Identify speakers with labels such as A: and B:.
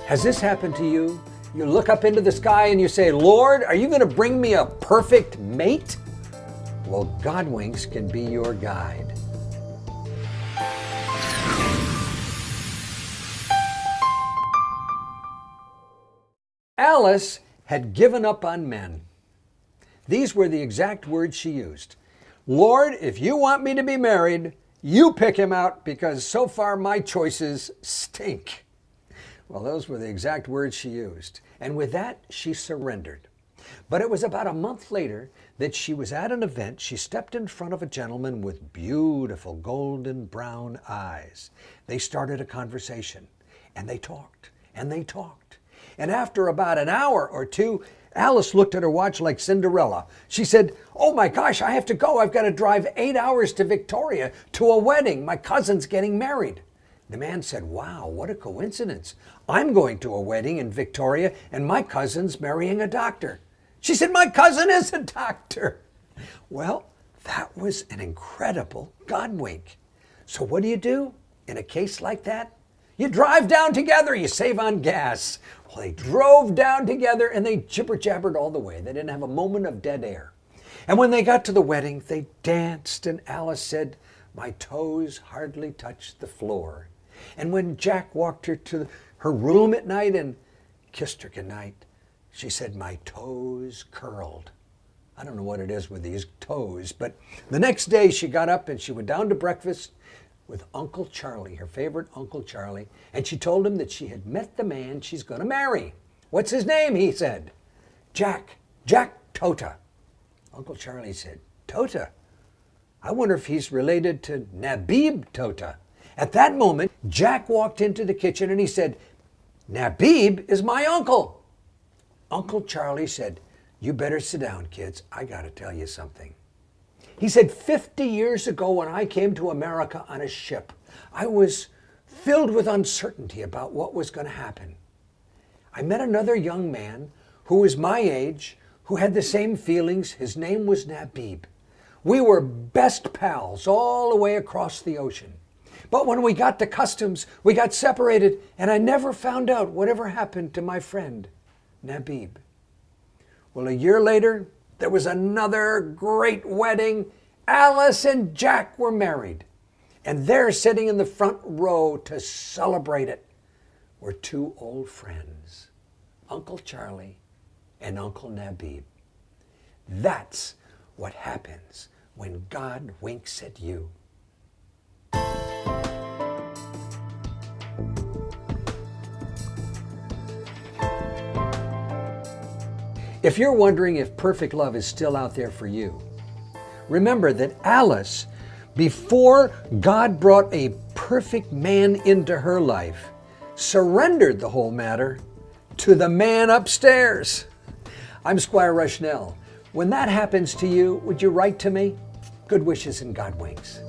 A: Has this happened to you? You look up into the sky and you say, Lord, are you going to bring me a perfect mate? Well, Godwinks can be your guide. Alice had given up on men. These were the exact words she used. Lord, if you want me to be married, you pick him out because so far my choices stink. Well, those were the exact words she used. And with that, she surrendered. But it was about a month later that she was at an event. She stepped in front of a gentleman with beautiful golden brown eyes. They started a conversation, and they talked, and they talked. And after about an hour or two, Alice looked at her watch like Cinderella. She said, oh my gosh, I have to go. I've got to drive 8 hours to Victoria to a wedding. My cousin's getting married. The man said, wow, what a coincidence. I'm going to a wedding in Victoria and my cousin's marrying a doctor. She said, my cousin is a doctor. Well, that was an incredible Godwink. So what do in a case like that? You drive down together, you save on gas. Well, they drove down together and they jibber-jabbered all the way. They didn't have a moment of dead air. And when they got to the wedding, they danced and Alice said, my toes hardly touched the floor. And when Jack walked her to her room at night and kissed her goodnight, she said, my toes curled. I don't know what it is with these toes, but the next day she got up and she went down to breakfast with Uncle Charlie, her favorite Uncle Charlie, and she told him that she had met the man she's going to marry. What's his name? He said. Jack Totah. Uncle Charlie said, Totah? I wonder if he's related to Nabib Totah. At that moment, Jack walked into the kitchen and he said, Nabib is my uncle. Uncle Charlie said, you better sit down, kids. I got to tell you something. He said, 50 years ago when I came to America on a ship, I was filled with uncertainty about what was going to happen. I met another young man who was my age, who had the same feelings. His name was Nabib. We were best pals all the way across the ocean. But when we got to customs, we got separated, and I never found out whatever happened to my friend, Nabib. Well, a year later, there was another great wedding. Alice and Jack were married. And there, sitting in the front row to celebrate it, were two old friends, Uncle Charlie and Uncle Nabib. That's what happens when God winks at you. If you're wondering if perfect love is still out there for you, remember that Alice, before God brought a perfect man into her life, surrendered the whole matter to the man upstairs. I'm Squire Rushnell. When that happens to you, would you write to me? Good wishes and God winks.